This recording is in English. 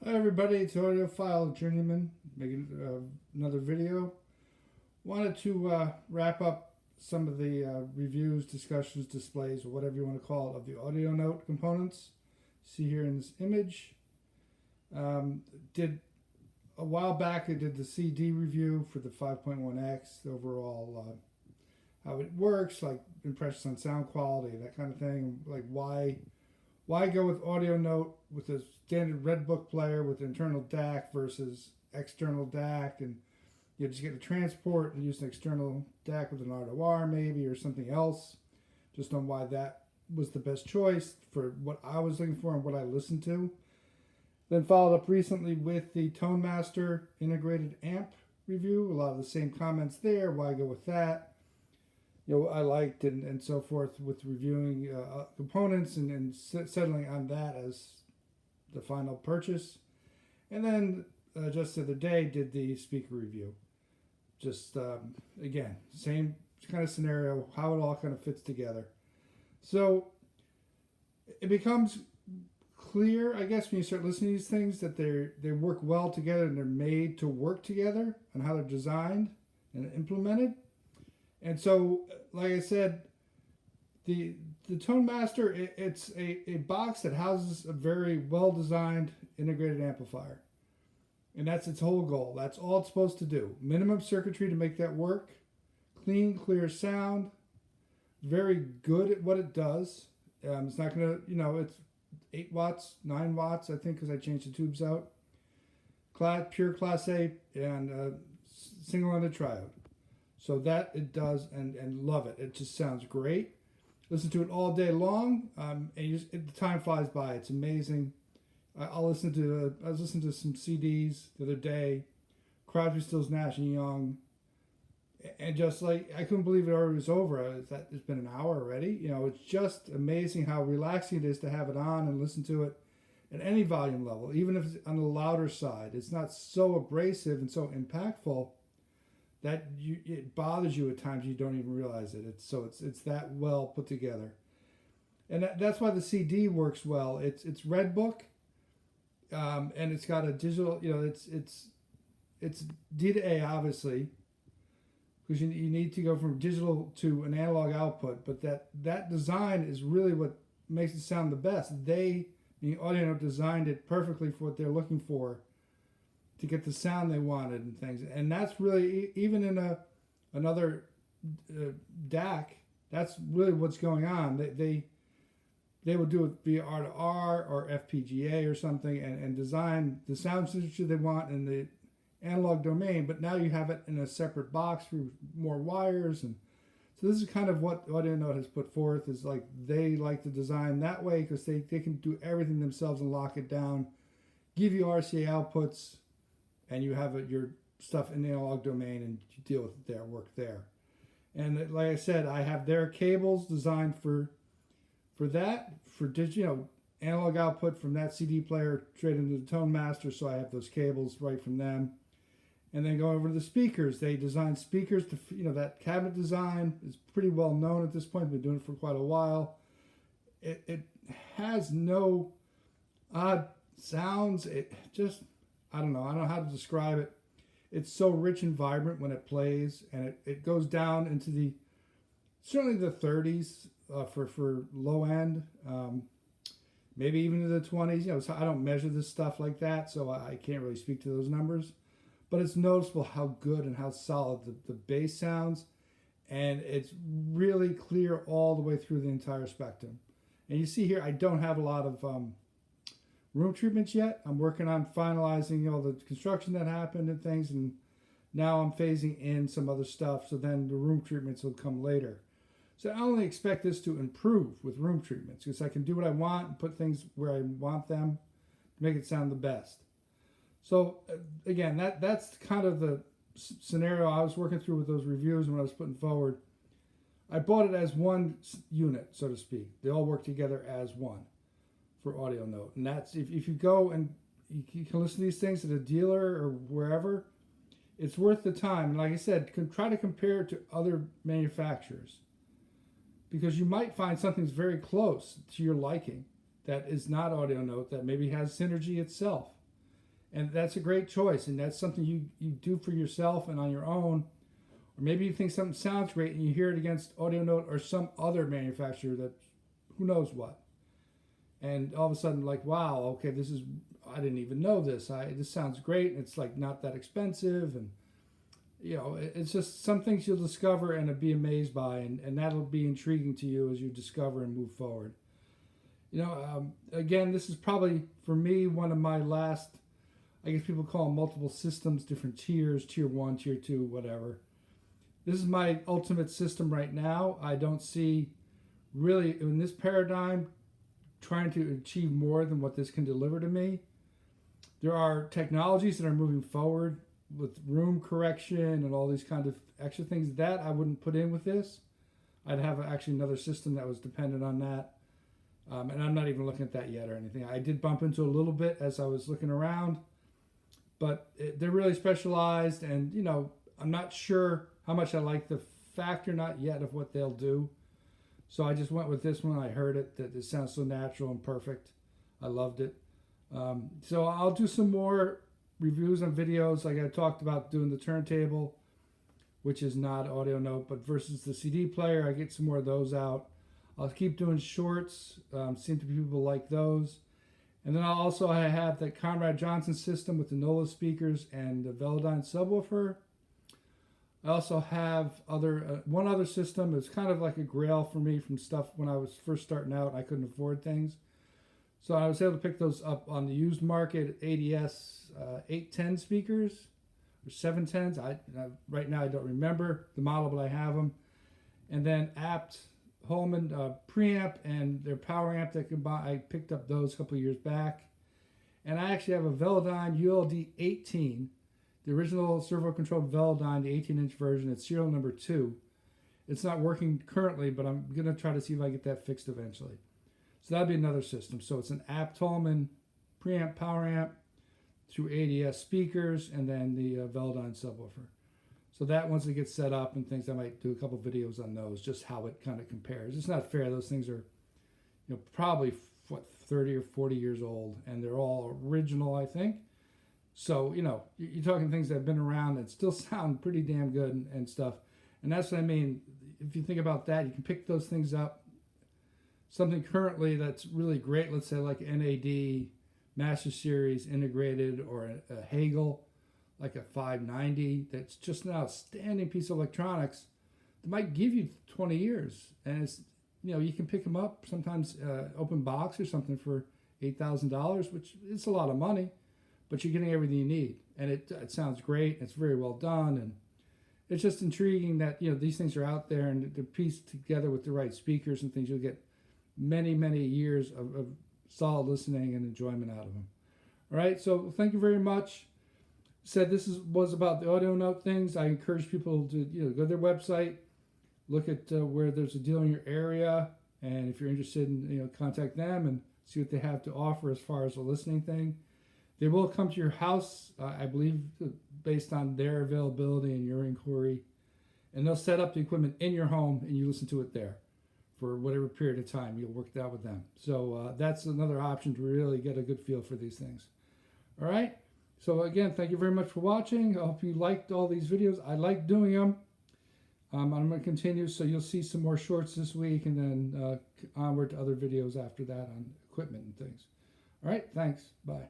Hi everybody, it's Audiophile Journeyman making another video. Wanted to wrap up some of the reviews, discussions, displays, or whatever you want to call it, of the audio note components. See here in this image. Did a while back I did the CD review for the 5.1X, the overall how it works, like impressions on sound quality, that kind of thing. Like why go with audio note with a standard red book player with internal DAC versus external DAC, and you just get a transport and use an external DAC with an R2R maybe or something else. Just on why that was the best choice for what I was looking for and what I listened to. Then followed up recently with the Tone Master integrated amp review. A lot of the same comments there. Why go with that? I liked and so forth with reviewing components and settling on that as the final purchase. And then just the other day did the speaker review. Just again, same kind of scenario, how it all kind of fits together. So it becomes clear, I guess, when you start listening to these things that they work well together and they're made to work together and how they're designed and implemented. And so, like I said, the Tone Master, it's a box that houses a very well-designed integrated amplifier. And that's its whole goal. That's all it's supposed to do. Minimum circuitry to make that work. Clean, clear sound. Very good at what it does. It's not going to, it's 8 watts, 9 watts, I think, because I changed the tubes out. Pure Class A and single-ended triode. So that it does, and love it. It just sounds great. Listen to it all day long, and the time flies by. It's amazing. I was listening to some CDs the other day, Crosby, Stills, Nash and Young, and just like I couldn't believe it already was over. It's been an hour already. It's just amazing how relaxing it is to have it on and listen to it at any volume level, even if it's on the louder side. It's not so abrasive and so impactful that it bothers you at times you don't even realize it. It's that well put together, and that's why the CD works well. It's Red Book, and it's got a digital. It's D to A obviously, because you need to go from digital to an analog output. But that design is really what makes it sound the best. The Audio designed it perfectly for what they're looking for, to get the sound they wanted and things. And that's really, even in another DAC, that's really what's going on. They will do it via R2R or FPGA or something and design the sound signature they want in the analog domain, but now you have it in a separate box through more wires. And so this is kind of what AudioNote has put forth, is like they like to design that way because they can do everything themselves and lock it down, give you RCA outputs, and you have your stuff in the analog domain and you deal with it there, work there. And like I said, I have their cables designed for that, for digital, analog output from that CD player straight into the Tone Master, so I have those cables right from them. And then go over to the speakers. They design speakers to, that cabinet design is pretty well known at this point. Been doing it for quite a while. It has no odd sounds. It just, I don't know how to describe it. It's so rich and vibrant when it plays, and it goes down into certainly the 30s for low end, maybe even to the 20s. So I don't measure this stuff like that, so I can't really speak to those numbers. But it's noticeable how good and how solid the bass sounds, and it's really clear all the way through the entire spectrum. And you see here, I don't have a lot of room treatments yet. I'm working on finalizing all the construction that happened and things, and now I'm phasing in some other stuff, so then the room treatments will come later. So I only expect this to improve with room treatments, because I can do what I want and put things where I want them to make it sound the best. So again, that's kind of the scenario I was working through with those reviews and what I was putting forward. I bought it as one unit, so to speak. They all work together as one for AudioNote. And that's, if you go and you can listen to these things at a dealer or wherever, it's worth the time. And like I said, try to compare it to other manufacturers, because you might find something's very close to your liking that is not AudioNote, that maybe has Synergy itself. And that's a great choice, and that's something you do for yourself and on your own. Or maybe you think something sounds great and you hear it against Audio Note or some other manufacturer that who knows what. And all of a sudden, like, wow, okay, I didn't even know this. This sounds great. It's like not that expensive. And, it's just some things you'll discover and be amazed by. And that'll be intriguing to you as you discover and move forward. Again, this is probably, for me, one of my last, I guess people call them multiple systems, different tiers, tier 1, tier 2, whatever. This is my ultimate system right now. I don't see really in this paradigm trying to achieve more than what this can deliver to me. There are technologies that are moving forward with room correction and all these kind of extra things that I wouldn't put in with this. I'd have actually another system that was dependent on that. And I'm not even looking at that yet or anything. I did bump into a little bit as I was looking around, but they're really specialized, and I'm not sure how much I like the factor, not yet, of what they'll do. So I just went with this one. I heard it, that it sounds so natural and perfect. I loved it. So I'll do some more reviews on videos, like I talked about doing the turntable, which is not Audio Note, but versus the CD player. I get some more of those out. I'll keep doing shorts. Seem to be people like those. And then I have the Conrad Johnson system with the NOLA speakers and the Velodyne subwoofer. I also have one other system. It's kind of like a grail for me from stuff when I was first starting out. I couldn't afford things. So I was able to pick those up on the used market, ADS 810 speakers or 710s. Right now I don't remember the model, but I have them. And then Apt Holman preamp and their power amp that can buy. I picked up those a couple of years back. And I actually have a Velodyne ULD 18, the original servo-controlled Velodyne, the 18-inch version. It's serial number 2. It's not working currently, but I'm going to try to see if I get that fixed eventually. So that'll be another system. So it's an Apt Holman preamp power amp through ADS speakers and then the Velodyne subwoofer. So that once it gets set up and things, I might do a couple videos on those, just how it kind of compares. It's not fair. Those things are, probably 30 or 40 years old, and they're all original, I think. So, you're talking things that have been around that still sound pretty damn good and stuff. And that's what I mean. If you think about that, you can pick those things up. Something currently that's really great, let's say like NAD, Master Series integrated, or a Hagel, like a 590, that's just an outstanding piece of electronics that might give you 20 years. And it's, you can pick them up sometimes open box or something for $8,000, which is a lot of money, but you're getting everything you need. And it sounds great. It's very well done. And it's just intriguing that, these things are out there and they're pieced together with the right speakers and things. You'll get many, many years of solid listening and enjoyment out of them. All right. So thank you very much. Said this was about the Audio Note things. I encourage people to go to their website, look at where there's a deal in your area, and if you're interested in contact them and see what they have to offer as far as a listening thing. They will come to your house, I believe, based on their availability and your inquiry, and they'll set up the equipment in your home and you listen to it there for whatever period of time. You'll work it out with them. So that's another option to really get a good feel for these things. All right. So again, thank you very much for watching. I hope you liked all these videos. I like doing them. I'm going to continue, so you'll see some more shorts this week and then onward to other videos after that on equipment and things. All right, thanks. Bye.